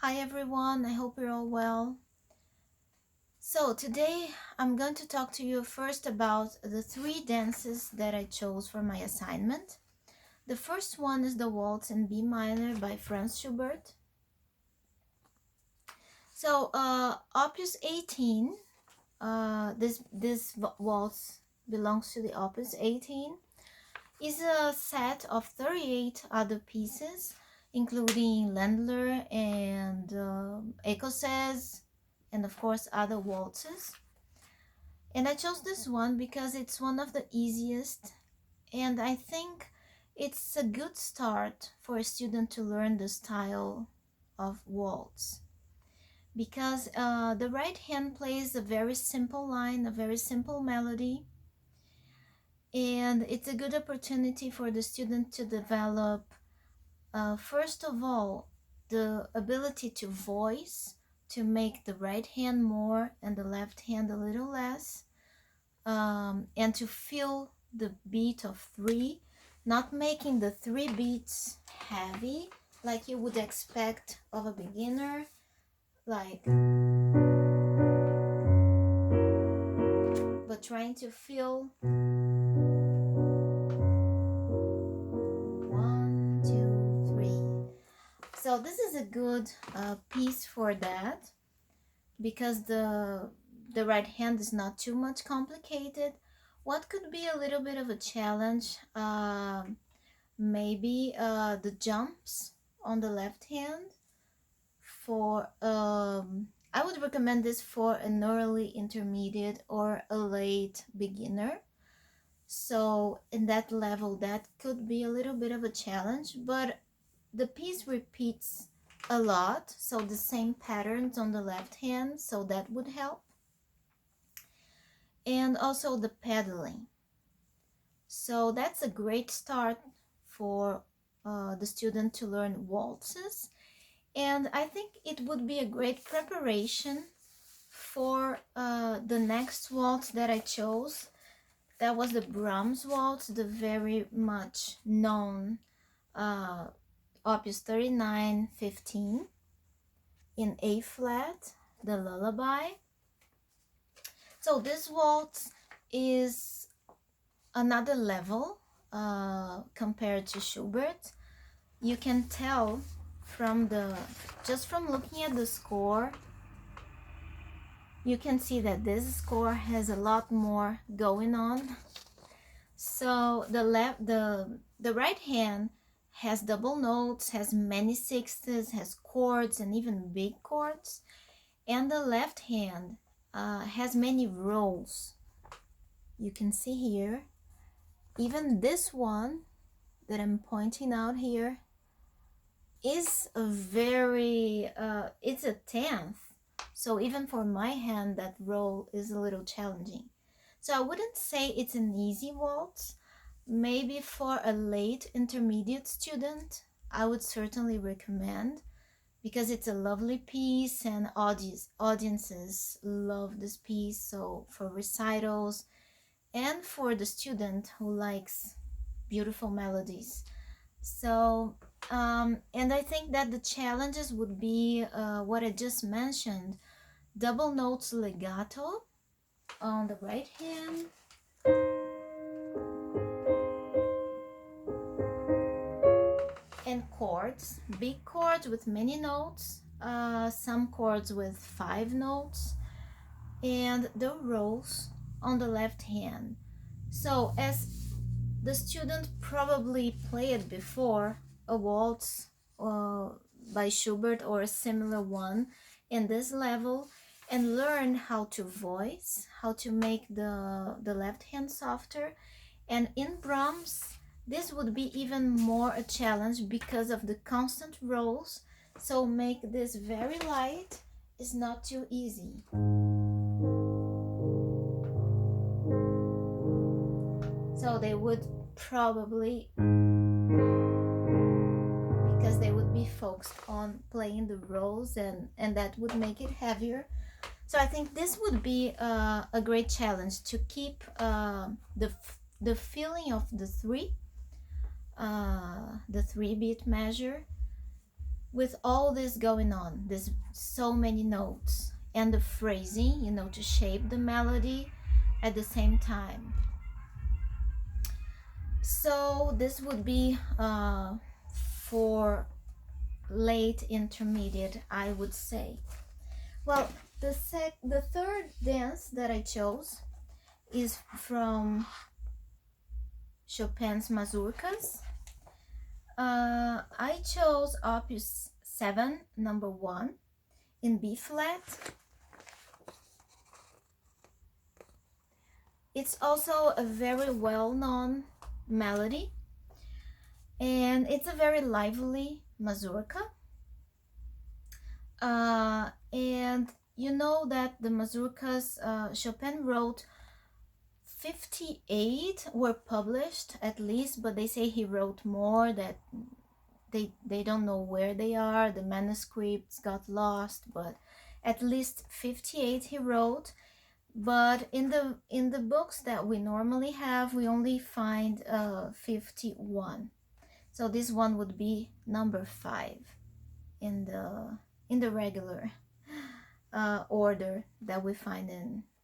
Hi everyone, I hope you're all well. So today I'm going to talk to you first about the three dances that I chose for my assignment. The first one is the Waltz in B minor by Franz Schubert. So Opus 18, this waltz belongs to the Opus 18, is a set of 38 other pieces, including Ländler and Écossaise, and of course other waltzes. And I chose this one because it's one of the easiest, and I think it's a good start for a student to learn the style of waltz, because the right hand plays a very simple line, a very simple melody, and it's a good opportunity for the student to develop, first of all, the ability to voice, to make the right hand more and the left hand a little less, and to feel the beat of three, not making the three beats heavy like you would expect of a beginner, like, but trying to feel 1, 2, 3. So this is a good piece for that, because the right hand is not too much complicated. What could be a little bit of a challenge, maybe the jumps on the left hand. For I would recommend this for an early intermediate or a late beginner. So in that level, that could be a little bit of a challenge, but the piece repeats a lot, so the same patterns on the left hand, so that would help. And also the pedaling. So that's a great start for the student to learn waltzes. And I think it would be a great preparation for the next waltz that I chose. That was the Brahms waltz, the very much known Opus 39-15 in A flat, the lullaby. So this waltz is another level compared to Schubert. You can tell from just from looking at the score, you can see that this score has a lot more going on. So the right hand has double notes, has many sixths, has chords and even big chords, and the left hand has many rolls. You can see here, even this one that I'm pointing out here is a very it's a 10th, so even for my hand that roll is a little challenging. So I wouldn't say it's an easy waltz. Maybe for a late intermediate student I would certainly recommend, because it's a lovely piece and audiences love this piece. So for recitals and for the student who likes beautiful melodies. So and I think that the challenges would be what I just mentioned: double notes legato on the right hand, and chords, big chords with many notes, some chords with 5 notes, and the rolls on the left hand. So as the student probably played before a waltz by Schubert or a similar one in this level, and learn how to voice, how to make the left hand softer. And in Brahms, this would be even more a challenge because of the constant rolls. So make this very light is not too easy. So they would probably, because they would be focused on playing the rolls, and that would make it heavier. So I think this would be a great challenge to keep the feeling of the three beat measure, with all this going on, there's so many notes and the phrasing, to shape the melody at the same time. So this would be for late intermediate, I would say. Well, the third dance that I chose is from Chopin's mazurkas. I chose Opus 7, number 1, in B flat. It's also a very well-known melody, and it's a very lively mazurka. And you know that the mazurkas Chopin wrote 58 were published at least, but they say he wrote more that they don't know where they are. The manuscripts got lost, but at least 58 he wrote. But in the books that we normally have, we only find 51. So this one would be number 5 in the regular order that we find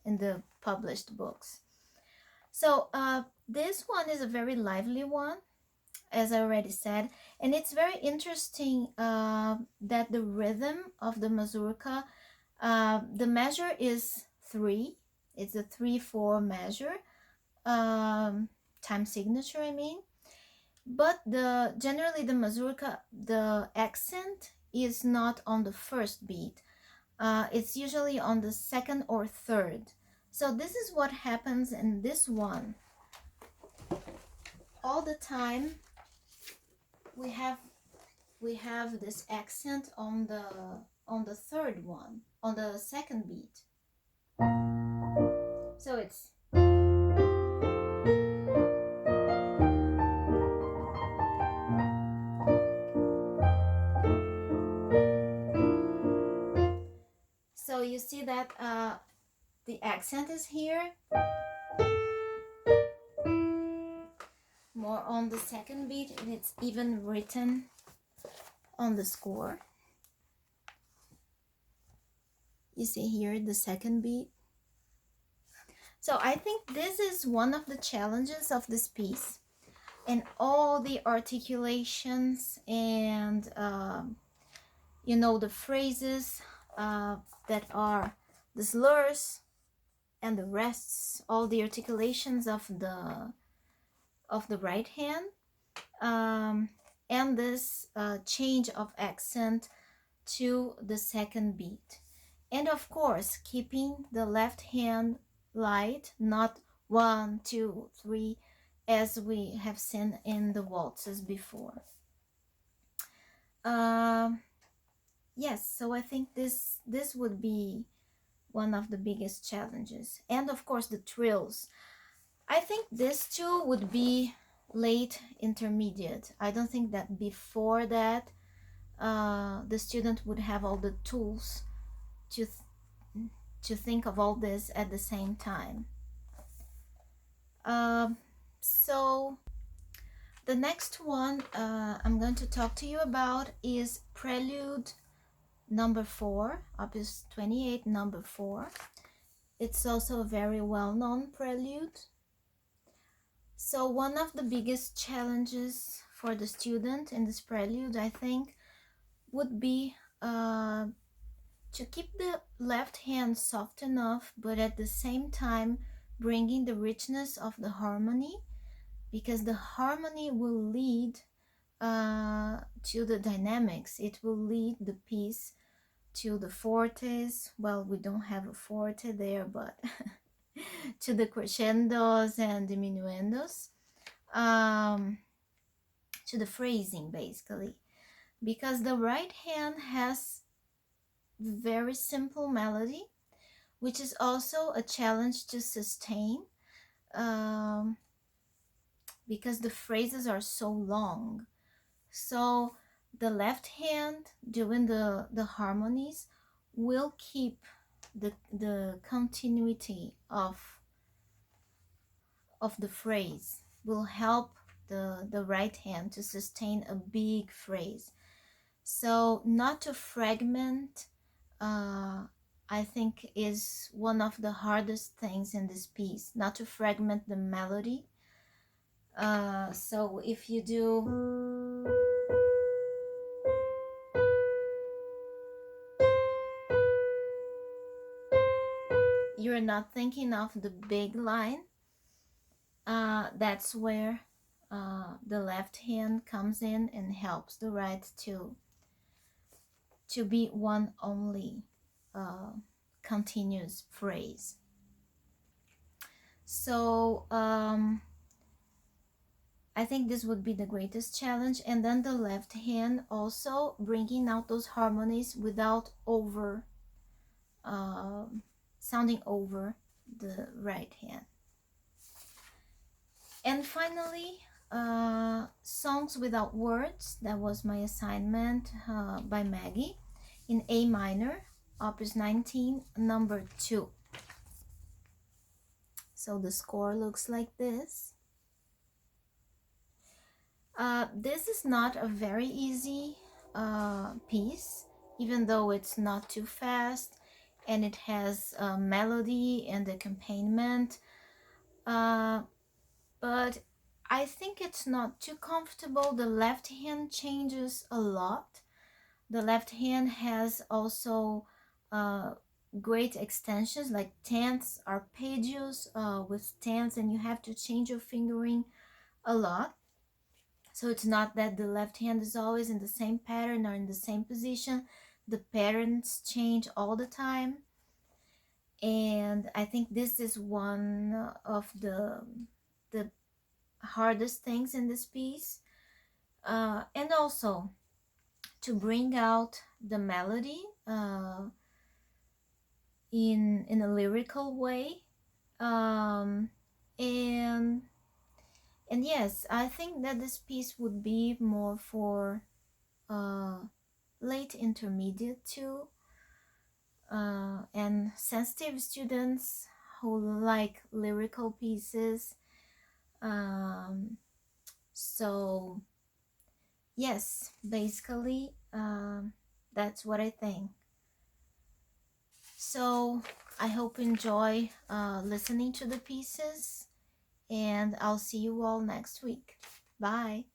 in the published books. So this one is a very lively one, as I already said, and it's very interesting that the rhythm of the mazurka, the measure is 3. It's a 3/4 measure, time signature, I mean. But generally the mazurka, the accent is not on the first beat. It's usually on the second or third. So this is what happens in this one. All the time we have this accent on the third one, on the second beat. So it's so you see that the accent is here, more on the second beat, and it's even written on the score. You see here the second beat. So I think this is one of the challenges of this piece, and all the articulations and the phrases that are the slurs and the rests, all the articulations of the right hand, and this change of accent to the second beat, and of course keeping the left hand light, not 1, 2, 3, as we have seen in the waltzes before. Yes, so I think this would be one of the biggest challenges. And of course the trills. I think this too would be late intermediate. I don't think that before that the student would have all the tools to think of all this at the same time. So the next one I'm going to talk to you about is Prelude number 4, Opus 28, number 4. It's also a very well-known prelude. So one of the biggest challenges for the student in this prelude, I think, would be to keep the left hand soft enough, but at the same time bringing the richness of the harmony, because the harmony will lead to the dynamics. It will lead the piece to the fortes. Well, we don't have a forte there, but to the crescendos and diminuendos, to the phrasing basically, because the right hand has very simple melody, which is also a challenge to sustain, because the phrases are so long. So the left hand doing the harmonies will keep the continuity of the phrase, will help the right hand to sustain a big phrase. So not to fragment, I think is one of the hardest things in this piece, not to fragment the melody. So if you do, you're not thinking of the big line, that's where the left hand comes in and helps the right to be one only continuous phrase. So I think this would be the greatest challenge. And then the left hand also bringing out those harmonies without over sounding over the right hand. And finally, songs without words. That was my assignment by Maggie in A minor, opus 19, number 2. So the score looks like this. This is not a very easy piece, even though it's not too fast and it has melody and accompaniment. But I think it's not too comfortable. The left hand changes a lot. The left hand has also great extensions like tenths, arpeggios with tenths, and you have to change your fingering a lot. So it's not that the left hand is always in the same pattern or in the same position. The patterns change all the time. And I think this is one of the hardest things in this piece. And also to bring out the melody in a lyrical way. And yes, I think that this piece would be more for late intermediate too, and sensitive students who like lyrical pieces. So yes, basically that's what I think. So I hope you enjoy listening to the pieces, and I'll see you all next week. Bye.